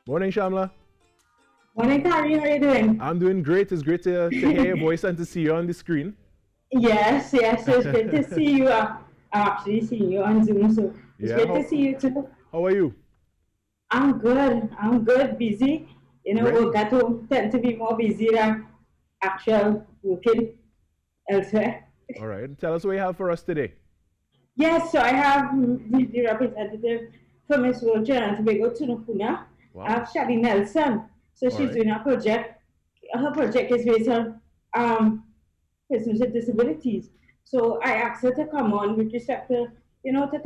Morning, Shamla. Morning, Kari. How are you doing? I'm doing great. It's great to hear your voice and to see you on the screen. Yes, it's great to see you. I'm actually seeing you on Zoom, so it's Yeah. great to see you too. How are you? I'm good. I'm good. Busy. Ready? Work at home tend to be more busy than actual working elsewhere. All right. Tell us what you have for us today. Yes, so I have the representative from Miss World Trinidad and Tobago, Tunapuna. I Wow. have Shelly Nelson. So All she's right. doing a project. Her project is based on persons with disabilities. So I asked her to come on with respect to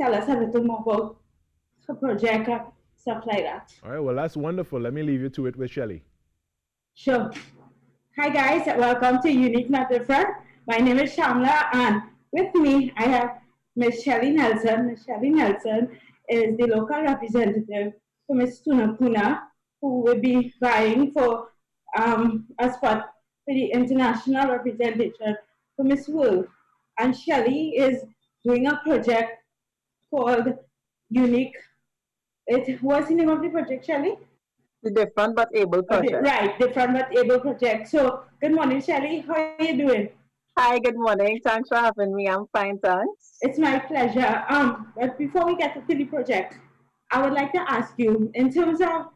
tell us a little more about her project and stuff like that. All right. Well, that's wonderful. Let me leave you to it with Shelly. Sure. Hi guys, welcome to Unique Not Different. My name is Shamla, and with me I have Miss Shelly Nelson. Miss Shelly Nelson is the local representative for Miss Tunapuna, who will be vying for a spot for the international representation for Miss World. And Shelly is doing a project called Unique. What's the name of the project, Shelly? The Different But Able project. Right, Different But Able project. So, good morning, Shelly. How are you doing? Hi, good morning. Thanks for having me. I'm fine, thanks. It's my pleasure. But before we get to the project, I would like to ask you, in terms of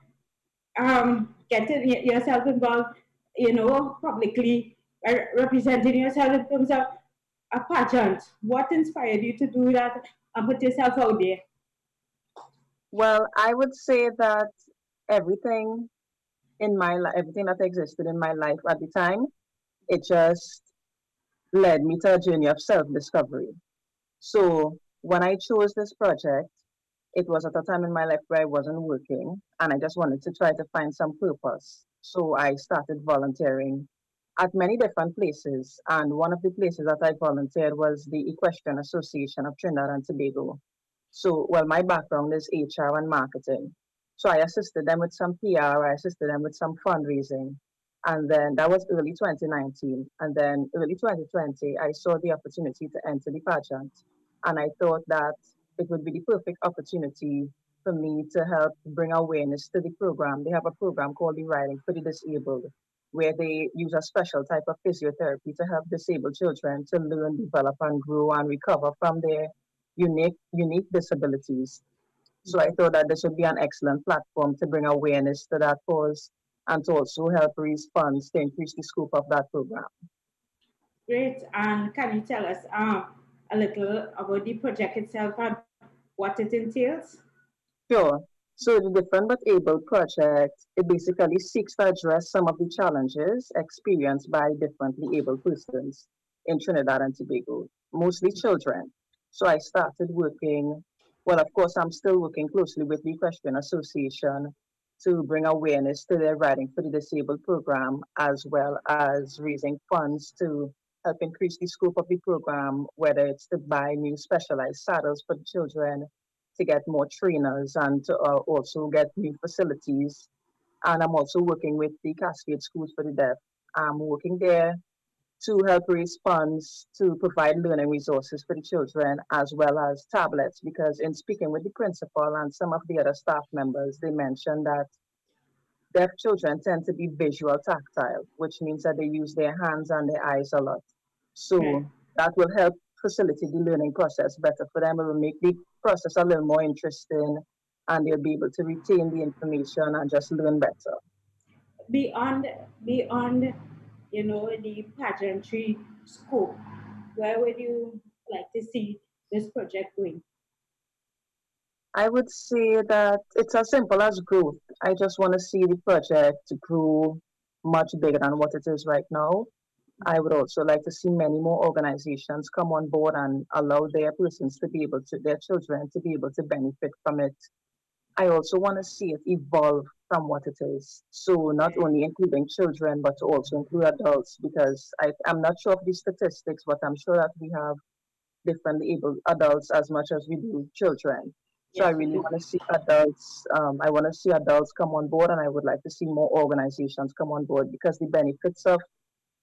getting yourself involved, publicly representing yourself in terms of a pageant, what inspired you to do that and put yourself out there? Well, I would say that everything in my life, everything that existed in my life at the time, it just led me to a journey of self-discovery. So when I chose this project, it was at a time in my life where I wasn't working and I just wanted to try to find some purpose. So I started volunteering at many different places. And one of the places that I volunteered was the Equestrian Association of Trinidad and Tobago. So, well, my background is HR and marketing. So I assisted them with some PR, I assisted them with some fundraising. And then that was early 2019. And then early 2020, I saw the opportunity to enter the pageant. And I thought that it would be the perfect opportunity for me to help bring awareness to the program. They have a program called the Riding for the Disabled, where they use a special type of physiotherapy to help disabled children to learn, develop, and grow and recover from their unique disabilities. So I thought that this would be an excellent platform to bring awareness to that cause and to also help raise funds to increase the scope of that program. Great. And can you tell us a little about the project itself and what it entails? Sure. So the Different But Able project, it basically seeks to address some of the challenges experienced by differently able persons in Trinidad and Tobago, mostly children. So I started working, well, of course, I'm still working closely with the Equestrian Association to bring awareness to their Riding for the Disabled program, as well as raising funds to help increase the scope of the program, whether it's to buy new specialized saddles for the children, to get more trainers, and to also get new facilities. And I'm also working with the Cascade Schools for the Deaf. I'm working there to help raise funds to provide learning resources for the children as well as tablets, because in speaking with the principal and some of the other staff members, they mentioned that deaf children tend to be visual tactile, which means that they use their hands and their eyes a lot. Right. So that will help facilitate the learning process better for them. It will make the process a little more interesting and they'll be able to retain the information and just learn better. Beyond beyond the pageantry scope, where would you like to see this project going? I would say that it's as simple as growth. I just want to see the project grow much bigger than what it is right now. I would also like to see many more organizations come on board and allow their persons to be able to, their children to be able to benefit from it. I also want to see it evolve from what it is. So not only including children, but to also include adults, because I'm not sure of the statistics, but I'm sure that we have differently able adults as much as we do children. So I Yes, we really do. want to see adults. I want to see adults come on board, and I would like to see more organizations come on board because the benefits of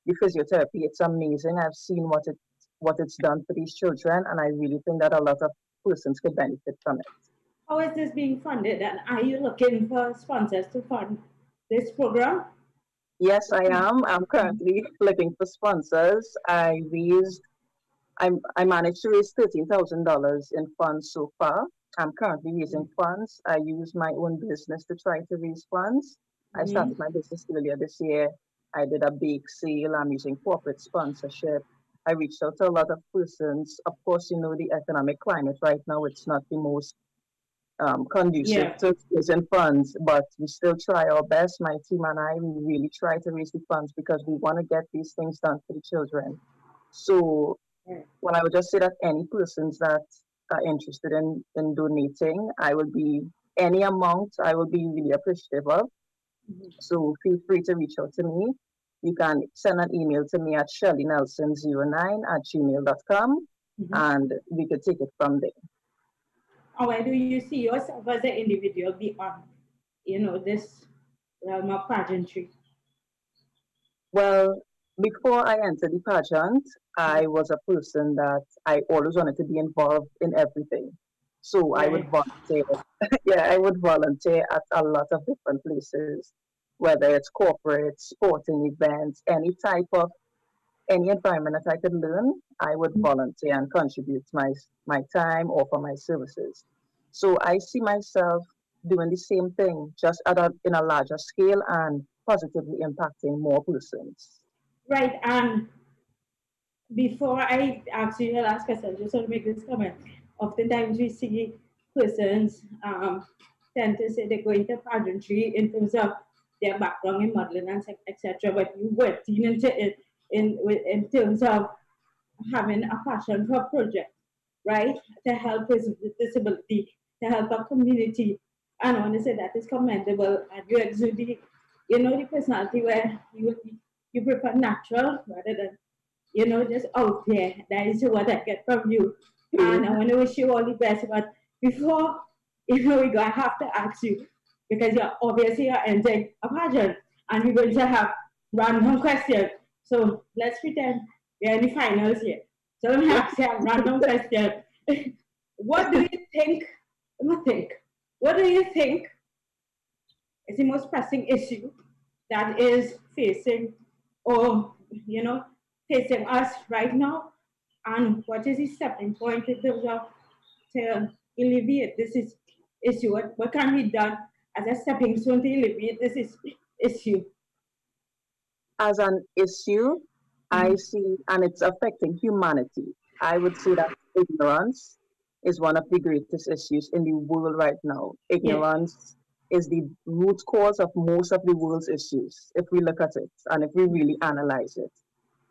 the physiotherapy, it's amazing. I've seen what it's done for these children, and I really think that a lot of persons could benefit from it. How is this being funded? And are you looking for sponsors to fund this program? Yes, I am. I'm currently looking for sponsors. I managed to raise $13,000 in funds so far. I'm currently raising funds. I use my own business to try to raise funds. I Mm-hmm. started my business earlier this year. I did a bake sale. I'm using corporate sponsorship. I reached out to a lot of persons. Of course, you know, the economic climate right now, it's not the most conducive Yeah. to raising funds, but we still try our best. My team and I, we really try to raise the funds because we want to get these things done for the children. So, Right. well, I would just say that any persons that are interested in donating, I will be any amount, I will be really appreciative of. Mhm. So feel free to reach out to me. You can send an email to me at shellynelson09@gmail.com Mhm. and we could take it from there. Or where do you see yourself as an individual beyond, this realm of pageantry? Well, before I entered the pageant, I was a person that I always wanted to be involved in everything. So I would Right. volunteer. Yeah, I would volunteer at a lot of different places, whether it's corporate, sporting events, any environment that I could learn, I would volunteer and contribute my time or for my services. So I see myself doing the same thing, just in a larger scale and positively impacting more persons. Right. And before I ask you your last question, just want to make this comment. Oftentimes we see persons tend to say they go into pageantry in terms of their background in modeling and etc. But you went into it in terms of having a passion for a project, right? To help persons with disability, to help our community. And I want to say that is commendable. And you exude the personality where you prefer natural rather than just out there. That is what I get from you. And I want to wish you all the best. But before we go, I have to ask you because you're obviously entering a pageant, and we're going to have random questions. So let's pretend we're in the finals here. So let me ask you a random question. What do you think? Let me think. What do you think is the most pressing issue that is facing or facing us right now, and what is the stepping point in terms of to alleviate issue? What can be done as a stepping stone to alleviate issue? As an issue, I Mhm. see, and it's affecting humanity. I would say that ignorance is one of the greatest issues in the world right now. Yeah. Ignorance is the root cause of most of the world's issues, if we look at it and if we really analyze it.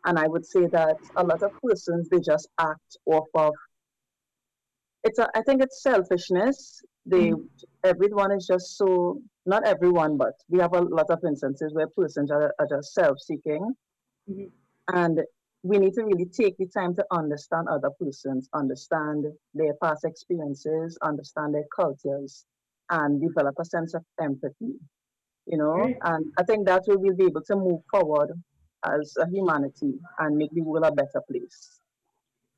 And I would say that a lot of persons, they just act off of I think it's selfishness. Mhm. Everyone is just so, not everyone, but we have a lot of instances where persons are just self-seeking, Mhm. and we need to really take the time to understand other persons, understand their past experiences, understand their cultures, and develop a sense of empathy, you know? Very, And I think that's where we'll be able to move forward as a humanity and make the world a better place.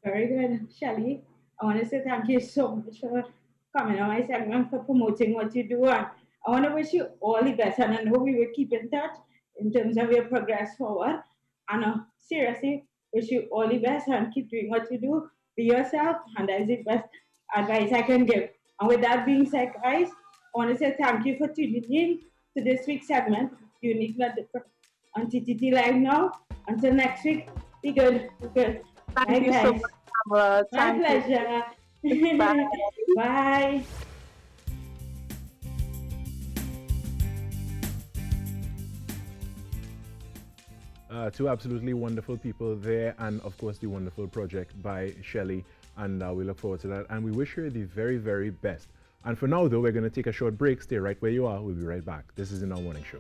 very good, Shelly. I want to say thank you so much for coming on my segment, for promoting what you do. And I want to wish you all the best. And I know we will keep in touch in terms of your progress forward. And seriously, wish you all the best and keep doing what you do. Be yourself. And that is the best advice I can give. And with that being said, guys, I want to say thank you for tuning in to this week's segment, Unique Not Different, on TTT Live now. Until next week, be good. Be good. Bye, Thank you so guys. much, Pamela. My Thank you. pleasure. Bye. Bye. Two absolutely wonderful people there, and of course the wonderful project by Shelley, and we look forward to that, and we wish her the very, very best. And for now though, we're going to take a short break. Stay right where you are. We'll be right back. This is In Our Morning Show.